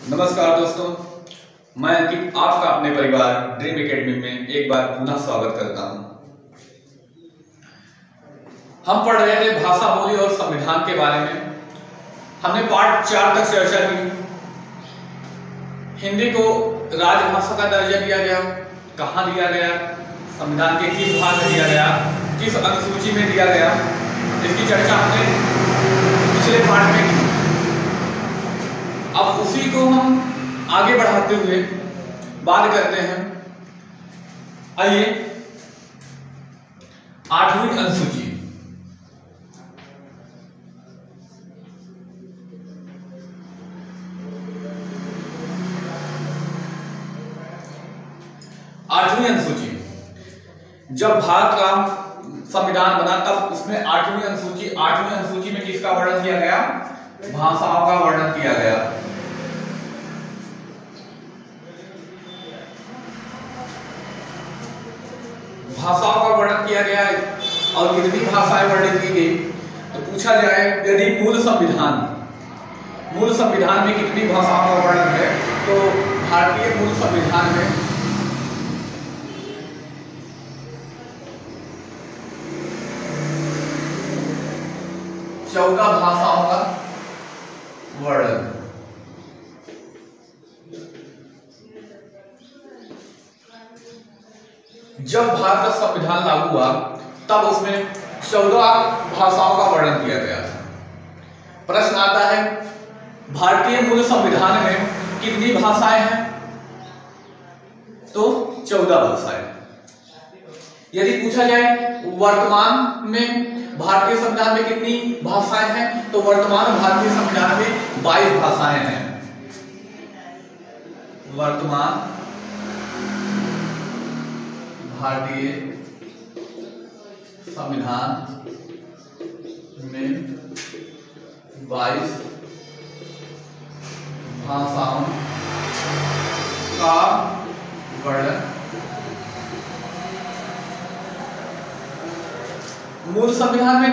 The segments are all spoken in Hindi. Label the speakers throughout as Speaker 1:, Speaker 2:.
Speaker 1: नमस्कार दोस्तों, मैं अंकित आपका अपने परिवार ड्रीम एकेडमी में एक बार पुनः स्वागत करता हूं। हम पढ़ रहे थे भाषा, बोली और संविधान के बारे में। हमने पार्ट 4 तक चर्चा की। हिंदी को राजभाषा का दर्जा दिया गया, कहाँ दिया गया, संविधान के किस भाग में दिया गया, किस अनुसूची में दिया गया, इसकी चर्चा हमने पिछले पार्ट में की। अब उसी को हम आगे बढ़ाते हुए बात करते हैं। आइए, 8वीं अनुसूची। आठवीं अनुसूची, जब भारत का संविधान बना तब उसमें 8वीं अनुसूची में किसका वर्णन किया गया? भाषाओं का वर्णन किया गया। भाषाओं का वर्णन किया गया और कितनी भाषाएं वर्णित की गई। तो पूछा जाए, यदि मूल संविधान में कितनी भाषाओं का वर्णन है, तो भारतीय मूल संविधान में 14 भाषाओं का वर्णन। जब भारत का संविधान लागू हुआ तब उसमें 14 भाषाओं का वर्णन किया गया। प्रश्न आता है, भारतीय मूल संविधान में कितनी भाषाएं हैं? तो 14 भाषाएं। यदि पूछा जाए वर्तमान में भारतीय संविधान में कितनी भाषाएं हैं, तो वर्तमान भारतीय संविधान में 22 भाषाएं हैं। वर्तमान भारतीय संविधान में 22 भाषाओं का वर्णन। मूल संविधान में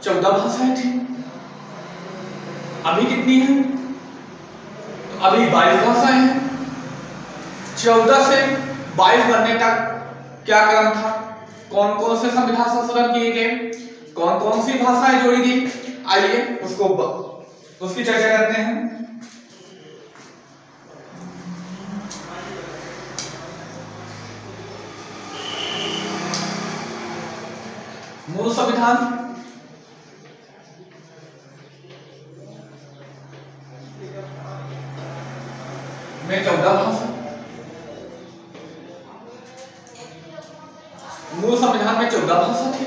Speaker 1: 14 भाषाएं थी, अभी कितनी है? तो अभी 22 भाषाएं हैं। 14 से 22 बनने तक क्या क्रम था? कौन कौन से संविधान संशोधन किए गए, कौन कौन सी भाषाएं जोड़ी गई? आइए उसकी चर्चा करते हैं। मूल संविधान में 14 भाषा, मूल संविधान में 14 भाषा थी।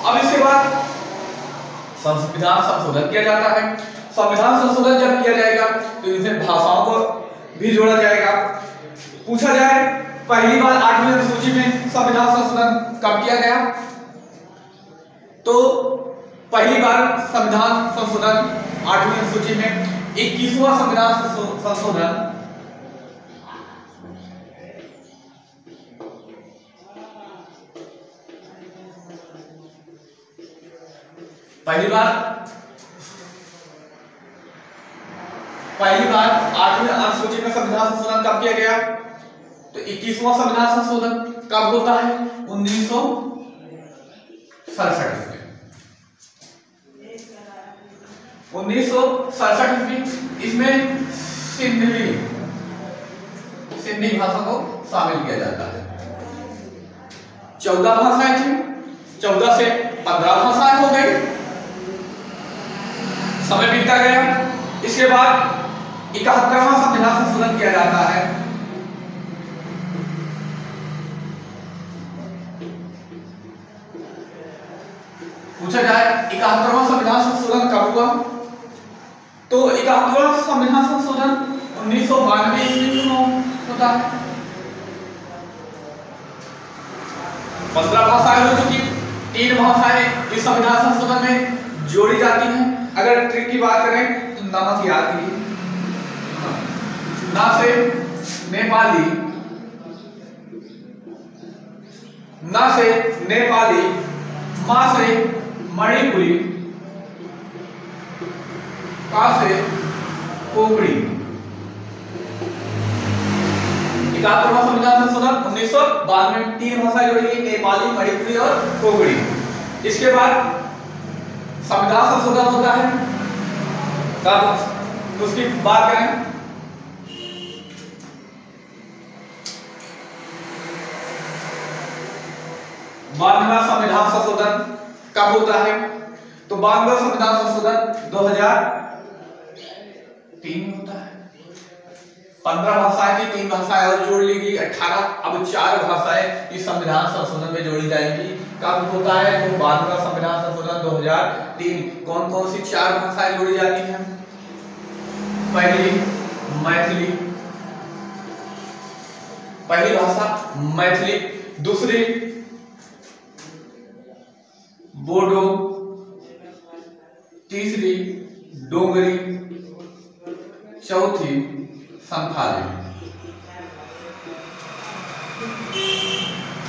Speaker 1: अब इसके बाद संविधान संशोधन किया जाता है। संविधान संशोधन जब किया जाएगा तो इसमें भाषाओं को भी जोड़ा जाएगा। पूछा जाए, पहली बार 8वीं अनुसूची में संविधान संशोधन कब किया गया? तो पहली बार संविधान संशोधन 8वीं अनुसूची में 21वां संविधान संशोधन पहली बार 8वीं अनुसूची में संविधान संशोधन कब किया गया? तो 21वां संविधान संशोधन कब होता है? 1967 में। 1967 में इसमें सिंधी भाषा को शामिल किया जाता है। 14 भाषाएं थी, 14 से 15 भाषाएं हो गई। समय बीतता गया। इसके बाद 71वां संविधान संशोधन किया जाता है। पूछा जाए 71वां संविधान संशोधन कब हुआ? तो 71वां संविधान संशोधन 1992 ईस्वी में होता है। 15 भाषाएं हो चुकी, 3 भाषाएं इस संविधान संशोधन में जोड़ी जाती हैं। अगर ट्रिक की बात करें तो नमक याद कीजिए। ना से नेपाली, मा से मणिपुरी, का से कोंकणी, एकात्तरवां संविधान संशोधन 1992 में 3 भाषाएं जोड़ी गई, नेपाली, मणिपुरी और कोंकणी। इसके बाद संविधान संशोधन होता है तब उसकी बात करें 92वां संविधान संशोधन कब होता है? तो 92वां संविधान संशोधन 2003 में होता है। 15 भाषाएं थी, 3 भाषाएं और जोड़ ली गई, 18 अब 4 भाषाएं इस संविधान संशोधन में जोड़ी जाएंगी। कब होता है? तो 92वां संविधान संशोधन 2003। कौन कौन सी 4 भाषाएं जोड़ी जाती हैं? पहली मैथिली, पहली भाषा मैथिली, दूसरी बोडो, तीसरी डोगरी, चौथी संथाली।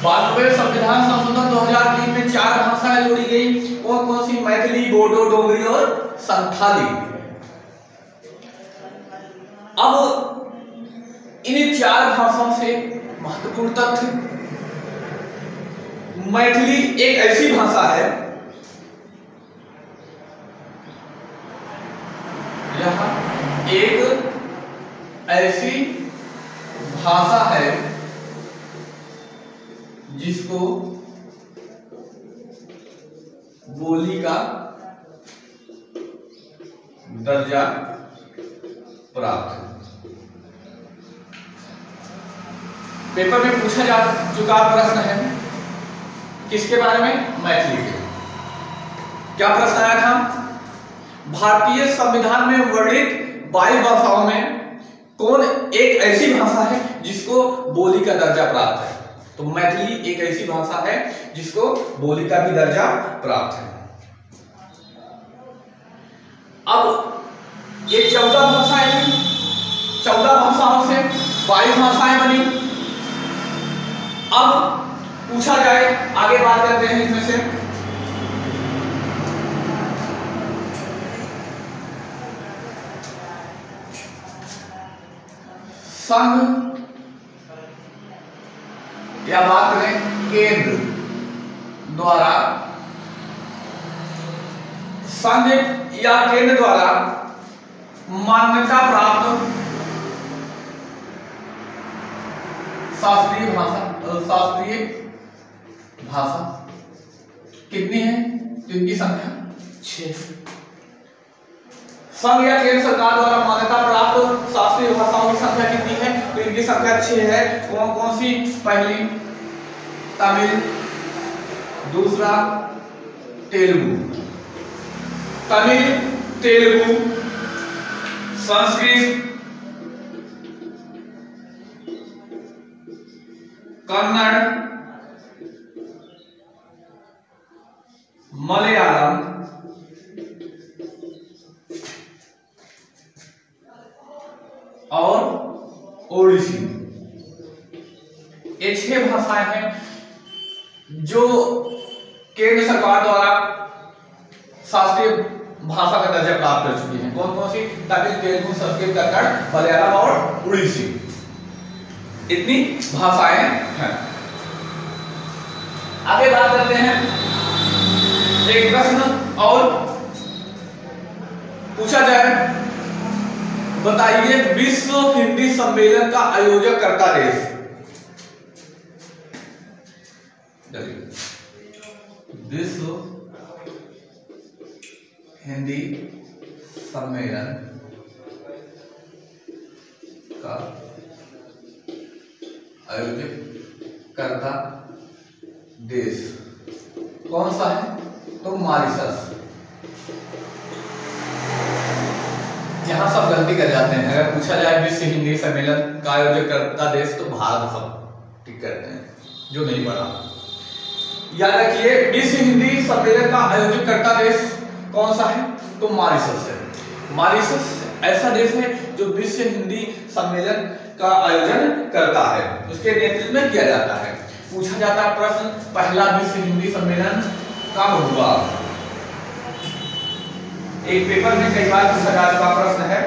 Speaker 1: 92वें संविधान संशोधन 2003 में 4 भाषाएं जोड़ी गई। कौन कौन सी? मैथिली, बोडो, डोगरी और संथाली। अब इन 4 भाषाओं से महत्वपूर्ण तथ्य, मैथिली एक ऐसी भाषा है, यह एक ऐसी भाषा है जिसको बोली का दर्जा प्राप्त है। पेपर में पूछा जा चुका प्रश्न है किसके बारे में? मैथिली के। क्या प्रश्न आया था? भारतीय संविधान में वर्णित 22 भाषाओं में कौन एक ऐसी भाषा है जिसको बोली का दर्जा प्राप्त है? तो मैथिली एक ऐसी भाषा है जिसको बोली का भी दर्जा प्राप्त है। अब ये 14 भाषाएं थी, 14 भाषाओं से 22 भाषाएं बनी। अब पूछा जाए, आगे बात करते हैं इसमें से संघ या बात करें केंद्र द्वारा, संघ या केंद्र द्वारा मान्यता प्राप्त शास्त्रीय भाषा कितनी है? तो इनकी संख्या 6। संघ या केंद्र सरकार द्वारा मान्यता प्राप्त शास्त्रीय भाषाओं की संख्या कितनी है? तो इनकी संख्या 6 है। कौन कौन सी? पहली तमिल, दूसरा तेलुगु, तमिल, तेलुगु, संस्कृत, कन्नड़, मलयालम, और ओडिसी। ये 6 भाषाएं हैं जो केंद्र सरकार द्वारा शास्त्रीय भाषा का दर्जा प्राप्त कर चुकी हैं। कौन कौन सी? तमिल, तेलुगु, संस्कृत, कन्नड़, मलयालम और उड़ीसी। इतनी भाषाएं हैं। आगे बात करते हैं, एक प्रश्न और पूछा जाए, बताइए विश्व हिंदी सम्मेलन का आयोजक करता देश। विश्व हिंदी सम्मेलन का आयोजक करता देश कौन सा है? तो मॉरिशस। यहां सब गलती कर जाते हैं। अगर पूछा जाए विश्व हिंदी सम्मेलन का आयोजक करता देश तो भारत सब ठीक करते हैं, जो नहीं पढ़ा। याद रखिए, विश्व हिंदी सम्मेलन का आयोजक करता देश कौन सा है? तो मॉरिशस है। मॉरिशस ऐसा देश है जो विश्व हिंदी सम्मेलन का आयोजन करता है, उसके नेतृत्व में किया जाता है। पूछा जाता है प्रश्न, पहला विश्व हिंदी सम्मेलन कब हुआ? एक पेपर में कई बार पूछा जा चुका प्रश्न है।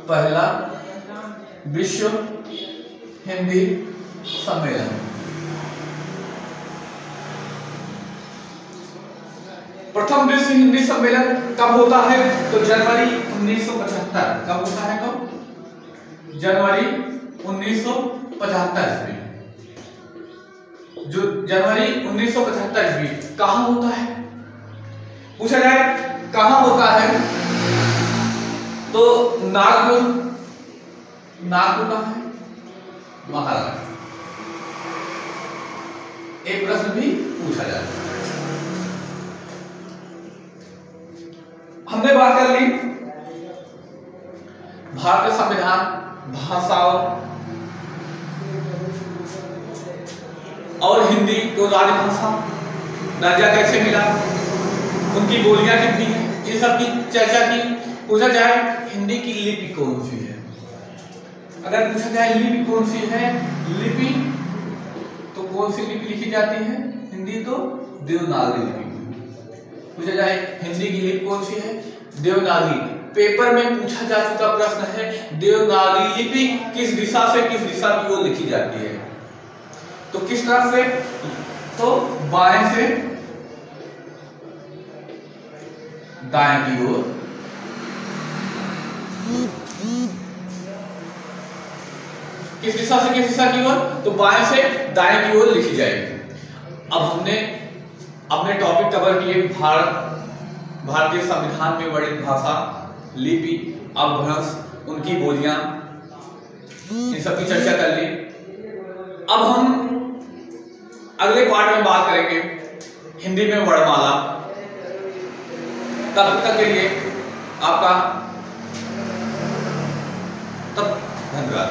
Speaker 1: पहला विश्व हिंदी सम्मेलन। प्रथम विश्व हिंदी सम्मेलन कब होता है? तो जनवरी 1975। कब होता है? कब? जनवरी 1975 ईस्वी। जो जनवरी 1975 ईस्वी कहाँ होता है? पूछा जाए कहाँ होता है तो नागपुर। नागपुर कहाँ है? महाराष्ट्र। एक प्रश्न भी पूछा जाता है। हमने बात कर ली भारतीय संविधान, भाषाओं और हिंदी को राजभाषा दर्जा कैसे मिला, उनकी बोलियां कितनी हैं, इन सब की चर्चा की। पूछा जाए हिंदी की लिपि कौन सी है? अगर पूछा जाए लिपि कौन सी है, लिपि तो कौन सी लिपि लिखी जाती है? हिंदी तो देवनागरी लिपि। पूछा जाए हिंदी की लिपि कौन सी है? देवनागरी। पेपर में पूछा जा चुका प्रश्न है, देवनागरी लिपि किस दिशा से किस दिशा की ओर लिखी जाती है? तो किस तरफ से? तो बाएं से दाएं की ओर। किस दिशा से किस दिशा की ओर? तो बाएं से दाएं की ओर लिखी जाएगी। अब हमने अपने टॉपिक कवर किए, भारतीय संविधान में वर्णित भाषा, लिपि, अपभ्रंश, उनकी बोलियां, इन सब की चर्चा कर ली। अब हम अगले पार्ट में बात करेंगे हिंदी में वर्णमाला। तब तक के लिए आपका धन्यवाद।